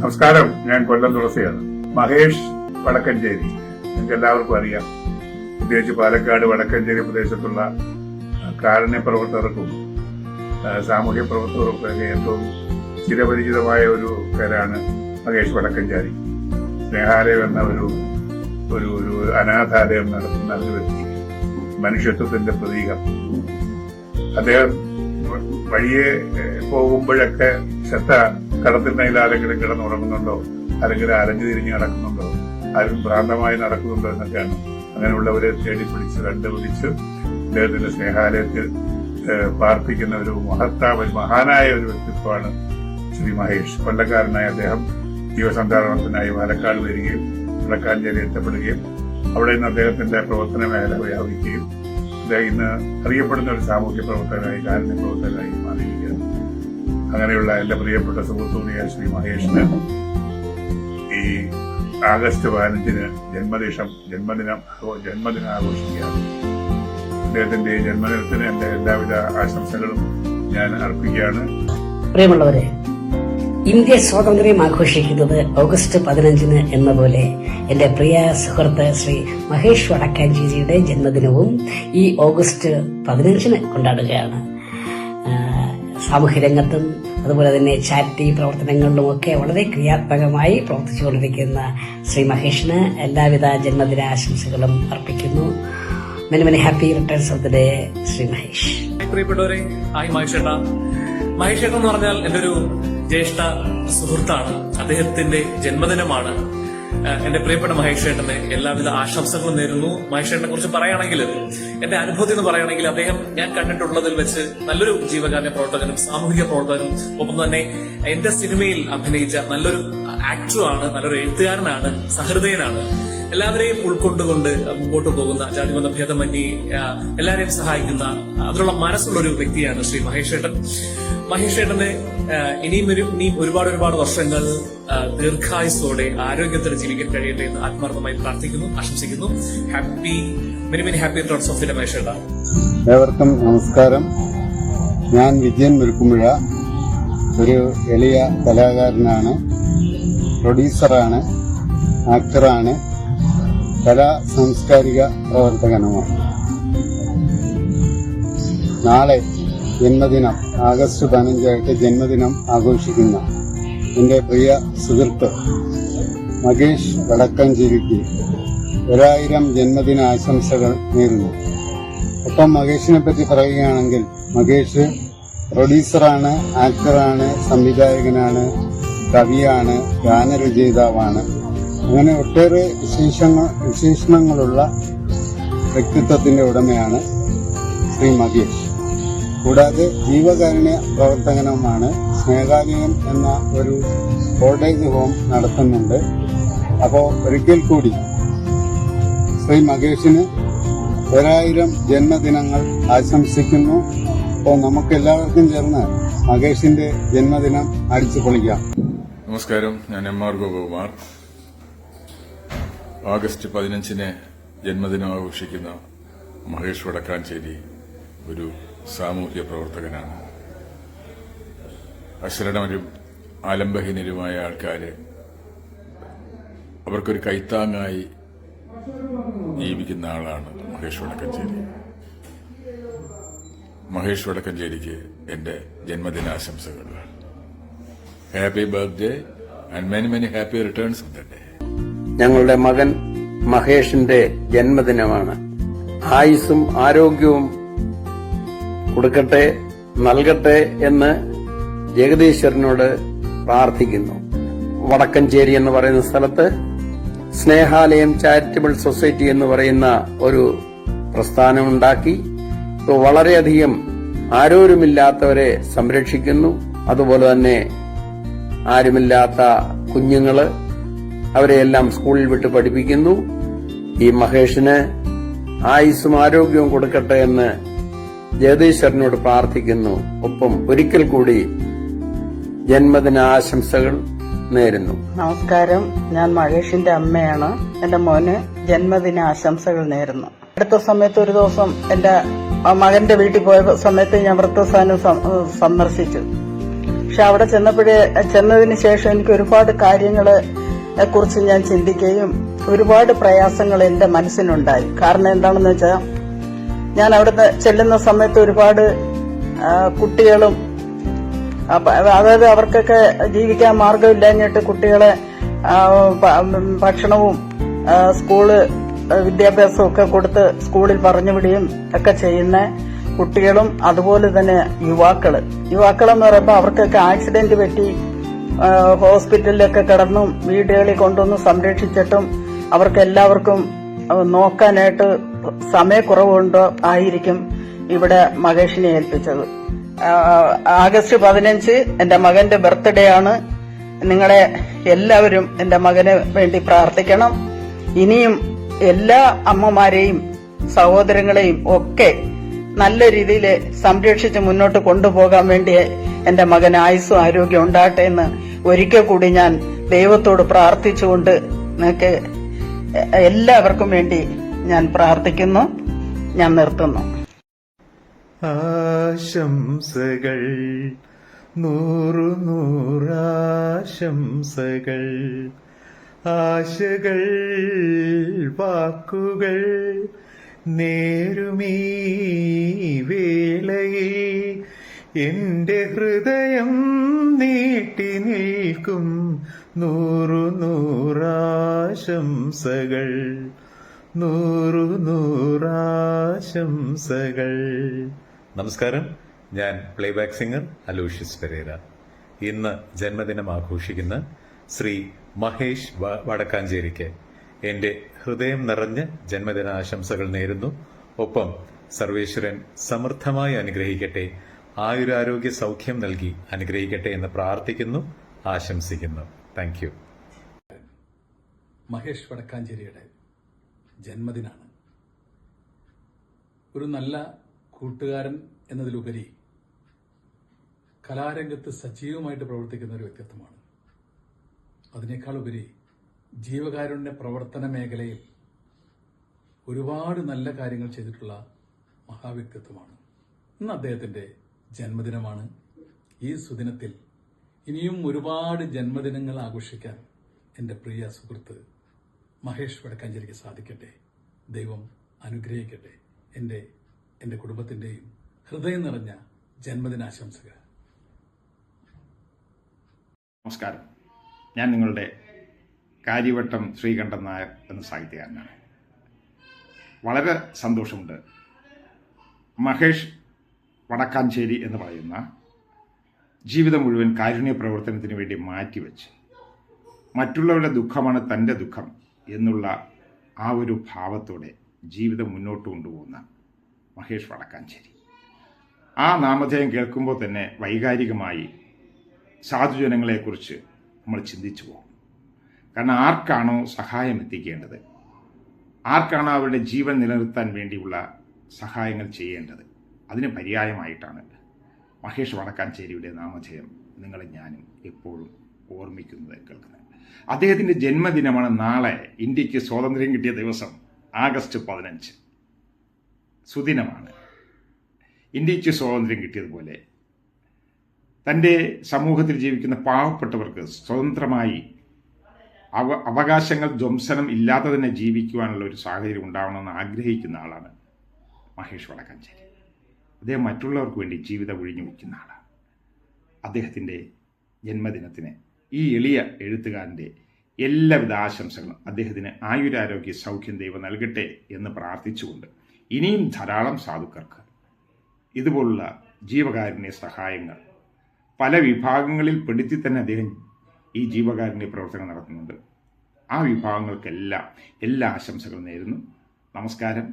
നമസ്കാരം, ഞാൻ കൊല്ലം തുളസിയാണ്. മഹേഷ് വടക്കഞ്ചേരി നിങ്ങൾക്ക് എല്ലാവർക്കും അറിയാം. പ്രത്യേകിച്ച് പാലക്കാട് വടക്കഞ്ചേരി പ്രദേശത്തുള്ള കാരുണ്യ പ്രവർത്തകർക്കും സാമൂഹ്യ പ്രവർത്തകർക്കും ഏറ്റവും ചിരപരിചിതമായ ഒരു പേരാണ് മഹേഷ് വടക്കഞ്ചേരി. സ്നേഹാലയം എന്ന ഒരു അനാഥാലയം നടത്തുന്ന ഒരു വ്യക്തി, മനുഷ്യത്വത്തിന്റെ പ്രതീകം. അദ്ദേഹം വഴിയെ പോകുമ്പോഴൊക്കെ ശ്രദ്ധ കടത്തിണ്ണയിൽ ആരെങ്കിലും കിടന്നുറങ്ങുന്നുണ്ടോ, അല്ലെങ്കിൽ അലഞ്ഞു തിരിഞ്ഞ് നടക്കുന്നുണ്ടോ, ആരും ഭ്രാന്തമായി നടക്കുന്നുണ്ടോ എന്നൊക്കെയാണ്. അങ്ങനെയുള്ളവരെ തേടിപ്പിടിച്ച് കണ്ടുപിടിച്ച് അദ്ദേഹത്തിന്റെ സ്നേഹാലയത്തിൽ പാർപ്പിക്കുന്ന ഒരു മഹാനായ ഒരു വ്യക്തിത്വമാണ് ശ്രീ മഹേഷ്. കൊല്ലക്കാരനായ അദ്ദേഹം ജീവസന്ധാരണത്തിനായി പാലക്കാട് വരികയും വടക്കാഞ്ചേരി എത്തപ്പെടുകയും അവിടെ നിന്ന് അദ്ദേഹത്തിന്റെ പ്രവർത്തന മേഖല വ്യാപിക്കുകയും അദ്ദേഹം ഇന്ന് അറിയപ്പെടുന്ന ഒരു സാമൂഹ്യ പ്രവർത്തകനായി, കാരുണ്യ പ്രവർത്തകനായി മാറിയിരിക്കുകയാണ്. അങ്ങനെയുള്ള എന്റെ പ്രിയപ്പെട്ട സുഹൃത്തുക്കളിയായ ശ്രീ മഹേഷിന് ഈ ആഗസ്റ്റ് 15 ജന്മദിനം ആഘോഷിക്കുകയാണ്. അദ്ദേഹത്തിന്റെ ജന്മദിനത്തിന് എന്റെ എല്ലാവിധ ആശംസകളും ഞാൻ അർപ്പിക്കുകയാണ്. പ്രിയമുള്ളവരെ, ഇന്ത്യ സ്വാതന്ത്ര്യം ആഘോഷിക്കുന്നത് ഓഗസ്റ്റ് 15 എന്ന പോലെ എന്റെ പ്രിയ സുഹൃത്ത് ശ്രീ മഹേഷ് വടക്കാഞ്ചേരിയുടെ ജന്മദിനവും ഈ ഓഗസ്റ്റ് 15 കൊണ്ടാടുകയാണ്. സാമൂഹ്യ രംഗത്തും അതുപോലെ തന്നെ ചാരിറ്റി പ്രവർത്തനങ്ങളിലുമൊക്കെ വളരെ ക്രിയാത്മകമായി പ്രവർത്തിച്ചുകൊണ്ടിരിക്കുന്ന ശ്രീ മഹേഷിന് എല്ലാവിധ ജന്മദിന ആശംസകളും അർപ്പിക്കുന്നു. Many many happy returns of the day Shri Mahesh. പ്രിയപ്പെട്ടവരെ, മഹേഷ് എന്ന് പറഞ്ഞാൽ എന്റെ ഒരു ജ്യേഷ്ഠ സുഹൃത്താണ്. അദ്ദേഹത്തിന്റെ ജന്മദിനമാണ്. എന്റെ പ്രിയപ്പെട്ട മഹേഷ് ഏട്ടന് എല്ലാവിധ ആശംസകളും നേരുന്നു. മഹേഷ് ഏട്ടനെ കുറിച്ച് പറയുകയാണെങ്കിൽ, എന്റെ അനുഭവത്തിൽ നിന്ന് പറയുകയാണെങ്കിൽ, അദ്ദേഹം ഞാൻ കണ്ടിട്ടുള്ളതിൽ വെച്ച് നല്ലൊരു ജീവകാരുണ്യ പ്രവർത്തകനും സാമൂഹിക പ്രവർത്തകനും ഒപ്പം തന്നെ എന്റെ സിനിമയിൽ അഭിനയിച്ച നല്ലൊരു ആക്ടറുമാണ്, നല്ലൊരു എഴുത്തുകാരനാണ്, സഹൃദയനാണ്. എല്ലാവരെയും ഉൾക്കൊണ്ടുകൊണ്ട് മുമ്പോട്ട് പോകുന്ന, ജാതിമത ഭേദമന്യേ എല്ലാവരെയും സഹായിക്കുന്ന അതിനുള്ള മനസ്സുള്ള ഒരു വ്യക്തിയാണ് ശ്രീ മഹേഷ് ഏട്ടൻ. മഹേഷ് ഏട്ടന് ഇനിയും ഒരുപാട് വർഷങ്ങൾ ദീർഘായുസ്സോടെ ആരോഗ്യത്തോടെ ജീവിക്കാൻ കഴിയട്ടെ എന്ന് ആത്മാർത്ഥമായി പ്രാർത്ഥിക്കുന്നു, ആശംസിക്കുന്നു. Many happy returns of the day Mahesh ഏട്ടൻ. ഏവർക്കും നമസ്കാരം. ഞാൻ വിജയൻ മുരുക്കുമ്പുഴ. ഒരു എളിയ കലാകാരനാണ്, പ്രൊഡ്യൂസറാണ്, ആക്ടറാണ്, കലാ സാംസ്കാരിക പ്രവർത്തകനുമാണ്. നാളെ ജന്മദിനം, ആഗസ്റ്റ് 15 ജന്മദിനം ആഘോഷിക്കുന്ന എന്റെ പ്രിയ സുഹൃത്ത് മഹേഷ് വടക്കാഞ്ചേരിക്ക് 1000 ജന്മദിന ആശംസകൾ നേരുന്നു. ഒപ്പം മഹേഷിനെ പറ്റി പറയുകയാണെങ്കിൽ, മഹേഷ് പ്രൊഡ്യൂസറാണ്, ആക്ടറാണ്, സംവിധായകനാണ്, കവിയാണ്, ഗാനരചയിതാവാണ്. അങ്ങനെ ഒട്ടേറെ വിശേഷണങ്ങളുള്ള വ്യക്തിത്വത്തിന്റെ ഉടമയാണ് ശ്രീ മഹേഷ്. കൂടാതെ ജീവകാരുണ്യ പ്രവർത്തകനുമാണ്. സ്നേഹാലയം എന്ന ഒരു ഓൾഡേജ് ഹോം നടത്തുന്നുണ്ട്. അപ്പോൾ ഒരിക്കൽ കൂടി ശ്രീ മഹേഷിന് 1000 ജന്മദിനങ്ങൾ ആശംസിക്കുന്നു. അപ്പോൾ നമുക്കെല്ലാവർക്കും ചേർന്ന് മഹേഷിന്റെ ജന്മദിനം അടിച്ചു പൊളിക്കാം. നമസ്കാരം, ഞാൻ MR ഗോപകുമാർ. ആഗസ്റ്റ് 15 ജന്മദിനം ആഘോഷിക്കുന്ന മഹേഷ് വടക്കാഞ്ചേരി ഒരു സാമൂഹ്യ പ്രവർത്തകനാണ്. അശരണരും ആലംബഹീനരുമായ ആൾക്കാര്, അവർക്കൊരു കൈത്താങ്ങായി ജീവിക്കുന്ന ആളാണ് മഹേഷ് വടക്കഞ്ചേരി. മഹേഷ് വടക്കഞ്ചേരിക്ക് എന്റെ ജന്മദിനാശംസകൾ. Happy birthday and many many happy returns of the day. ഞങ്ങളുടെ മകൻ മഹേഷിന്റെ ജന്മദിനമാണ്. ആയുസ്സും ആരോഗ്യവും കൊടുക്കട്ടെ, നൽകട്ടെ എന്ന് ജഗദീശ്വരനോട് പ്രാർത്ഥിക്കുന്നു. വടക്കഞ്ചേരി എന്ന് പറയുന്ന സ്ഥലത്ത് സ്നേഹാലയം ചാരിറ്റബിൾ സൊസൈറ്റി എന്ന് പറയുന്ന ഒരു പ്രസ്ഥാനമുണ്ടാക്കി വളരെയധികം ആരോരുമില്ലാത്തവരെ സംരക്ഷിക്കുന്നു. അതുപോലെ തന്നെ ആരുമില്ലാത്ത കുഞ്ഞുങ്ങള്, അവരെയെല്ലാം സ്കൂളിൽ വിട്ട് പഠിപ്പിക്കുന്നു. ഈ മഹേഷിന് ആയുസ്സും ആരോഗ്യവും കൊടുക്കട്ടെ എന്ന് ജഗദീശ്വരനോട് പ്രാർത്ഥിക്കുന്നു. ഒപ്പം ഒരിക്കൽ കൂടി ജന്മദിന ആശംസകൾ നേരുന്നു. നമസ്കാരം, ഞാൻ മഹേഷിന്റെ അമ്മയാണ്. എന്റെ മോന് ജന്മദിന ആശംസകൾ നേരുന്നു. അടുത്ത സമയത്ത് ഒരു ദിവസം എന്റെ മകന്റെ വീട്ടിൽ പോയ സമയത്ത് ഞാൻ വൃദ്ധസ്ഥാനം സന്ദർശിച്ചു. പക്ഷെ അവിടെ ചെന്നതിന് ശേഷം എനിക്ക് ഒരുപാട് കാര്യങ്ങളെ കുറിച്ച് ഞാൻ ചിന്തിക്കുകയും ഒരുപാട് പ്രയാസങ്ങൾ എന്റെ മനസ്സിനുണ്ടായി. കാരണം എന്താണെന്ന് വെച്ചാൽ ഞാൻ അവിടെ ചെല്ലുന്ന സമയത്ത് ഒരുപാട് കുട്ടികളും അതായത് അവർക്കൊക്കെ ജീവിക്കാൻ മാർഗമില്ലാഞ്ഞിട്ട് കുട്ടികളെ ഭക്ഷണവും സ്കൂള് വിദ്യാഭ്യാസവും ഒക്കെ കൊടുത്ത് സ്കൂളിൽ പറഞ്ഞുവിടുകയും ഒക്കെ ചെയ്യുന്ന കുട്ടികളും അതുപോലെ തന്നെ യുവാക്കളെന്ന് പറയുമ്പോൾ അവർക്കൊക്കെ ആക്സിഡന്റ് പറ്റി ഹോസ്പിറ്റലിലൊക്കെ കിടന്നും വീടുകളിൽ കൊണ്ടുവന്ന് സംരക്ഷിച്ചിട്ടും അവർക്ക് എല്ലാവർക്കും നോക്കാനായിട്ട് സമയക്കുറവുണ്ടോ ആയിരിക്കും ഇവിടെ മഹേഷിനെ ഏൽപ്പിച്ചത്. ആഗസ്റ്റ് 15 എന്റെ മകന്റെ ബർത്ത്ഡേ ആണ്. നിങ്ങളെ എല്ലാവരും എന്റെ മകന് വേണ്ടി പ്രാർത്ഥിക്കണം. ഇനിയും എല്ലാ അമ്മമാരെയും സഹോദരങ്ങളെയും ഒക്കെ നല്ല രീതിയിൽ സംരക്ഷിച്ച് മുന്നോട്ട് കൊണ്ടുപോകാൻ വേണ്ടി എന്റെ മകന് ആയുസ്സും ആരോഗ്യം ഉണ്ടാകട്ടെ എന്ന് ഒരിക്കൽ കൂടി ഞാൻ ദൈവത്തോട് പ്രാർത്ഥിച്ചുകൊണ്ട് നിങ്ങൾക്ക് എല്ലാവർക്കും വേണ്ടി ഞാൻ പ്രാർത്ഥിക്കുന്നു. ഞാൻ നിർത്തുന്നു. ആശംസകൾ നൂറു നൂറാശംസകൾ, ആശകൾ വാക്കുകൾ നേരുമീ വേളയിൽ എന്റെ ഹൃദയം നീട്ടി നിൽക്കും നൂറു നൂറാശംസകൾ, നൂറു നൂറാശംസകൾ. നമസ്കാരം, ഞാൻ പ്ലേബാക്ക് സിംഗർ അലോഷ്യസ് പെരേര. ഇന്ന് ജന്മദിനം ആഘോഷിക്കുന്ന ശ്രീ മഹേഷ് വടക്കാഞ്ചേരിക്ക് എന്റെ ഹൃദയം നിറഞ്ഞ ജന്മദിനാശംസകൾ നേരുന്നു. ഒപ്പം സർവേശ്വരൻ സമൃദ്ധമായി അനുഗ്രഹിക്കട്ടെ, ആയുരാരോഗ്യ സൗഖ്യം നൽകി അനുഗ്രഹിക്കട്ടെ എന്ന് പ്രാർത്ഥിക്കുന്നു, ആശംസിക്കുന്നു. Thank you. മഹേഷ് വടക്കാഞ്ചേരിയുടെ ജന്മദിനാണ്. ഒരു നല്ല കൂട്ടുകാരൻ എന്നതിലുപരി കലാരംഗത്ത് സജീവമായിട്ട് പ്രവർത്തിക്കുന്ന ഒരു വ്യക്തിത്വമാണ്. അതിനേക്കാളുപരി ജീവകാരുണ്യ പ്രവർത്തന മേഖലയിൽ ഒരുപാട് നല്ല കാര്യങ്ങൾ ചെയ്തിട്ടുള്ള മഹാവ്യക്തിത്വമാണ്. ഇന്ന് അദ്ദേഹത്തിന്റെ ജന്മദിനമാണ്. ഈ സുദിനത്തിൽ ഇനിയും ഒരുപാട് ജന്മദിനങ്ങൾ ആഘോഷിക്കാൻ എന്റെ പ്രിയ സുഹൃത്ത് മഹേഷ് വടക്കാഞ്ചേരിക്ക് സാധിക്കട്ടെ. ദൈവം അനുഗ്രഹിക്കട്ടെ. എന്റെ കുടുംബത്തിന്റെയും ഹൃദയം നിറഞ്ഞ ജന്മദിനാശംസകൾ. നമസ്കാരം, ഞാൻ നിങ്ങളുടെ കാര്യവട്ടം ശ്രീകണ്ഠൻ നായർ എന്ന സാഹിത്യകാരനാണ്. വളരെ സന്തോഷമുണ്ട്. മഹേഷ് വടക്കാഞ്ചേരി എന്ന് പറയുന്ന ജീവിതം മുഴുവൻ കാരുണ്യ പ്രവർത്തനത്തിന് വേണ്ടി മാറ്റിവെച്ച് മറ്റുള്ളവരുടെ ദുഃഖമാണ് തൻ്റെ ദുഃഖം എന്നുള്ള ആ ഒരു ഭാവത്തോടെ ജീവിതം മുന്നോട്ട് കൊണ്ടുപോകുന്ന മഹേഷ് വടക്കാഞ്ചേരി. ആ നാമധേയം കേൾക്കുമ്പോൾ തന്നെ വൈകാരികമായി സാധുജനങ്ങളെക്കുറിച്ച് നമ്മൾ ചിന്തിച്ചു പോകും. കാരണം ആർക്കാണോ സഹായം എത്തിക്കേണ്ടത്, ആർക്കാണോ അവരുടെ ജീവൻ നിലനിർത്താൻ വേണ്ടിയുള്ള സഹായങ്ങൾ ചെയ്യേണ്ടത്, അതിന് പര്യായമായിട്ടാണ് മഹേഷ് വടക്കാഞ്ചേരിയുടെ നാമധേയം നിങ്ങളെ ഞാനും എപ്പോഴും ഓർമ്മിക്കുന്നത്, കേൾക്കുന്നത്. അദ്ദേഹത്തിൻ്റെ ജന്മദിനമാണ് നാളെ. ഇന്ത്യക്ക് സ്വാതന്ത്ര്യം കിട്ടിയ ദിവസം ആഗസ്റ്റ് 15 സുദിനമാണ്. ഇന്ത്യക്ക് സ്വാതന്ത്ര്യം കിട്ടിയതുപോലെ തൻ്റെ സമൂഹത്തിൽ ജീവിക്കുന്ന പാവപ്പെട്ടവർക്ക് സ്വതന്ത്രമായി അവകാശങ്ങൾ ധ്വംസനം ഇല്ലാതെ തന്നെ ജീവിക്കുവാനുള്ള ഒരു സാഹചര്യം ഉണ്ടാവണമെന്ന് ആഗ്രഹിക്കുന്ന ആളാണ് മഹേഷ് വടക്കാഞ്ചേരി. അദ്ദേഹം മറ്റുള്ളവർക്ക് വേണ്ടി ജീവിതം ഒഴിഞ്ഞു വയ്ക്കുന്ന ആളാണ്. അദ്ദേഹത്തിൻ്റെ ജന്മദിനത്തിന് ഈ എളിയ എഴുത്തുകാരൻ്റെ എല്ലാവിധ ആശംസകളും, അദ്ദേഹത്തിന് ആയുരാരോഗ്യ സൗഖ്യം ദൈവം നൽകട്ടെ എന്ന് പ്രാർത്ഥിച്ചുകൊണ്ട് ഇനിയും ധാരാളം സാധുക്കൾക്ക് ഇതുപോലുള്ള ജീവകാരുണ്യ സഹായങ്ങൾ പല വിഭാഗങ്ങളിൽ പെടുത്തി തന്നെ അദ്ദേഹം ഈ ജീവകാരുണ്യ പ്രവർത്തനം നടത്തുന്നുണ്ട്. ആ വിഭാഗങ്ങൾക്കെല്ലാം എല്ലാ ആശംസകളും നേരുന്നു. നമസ്കാരം.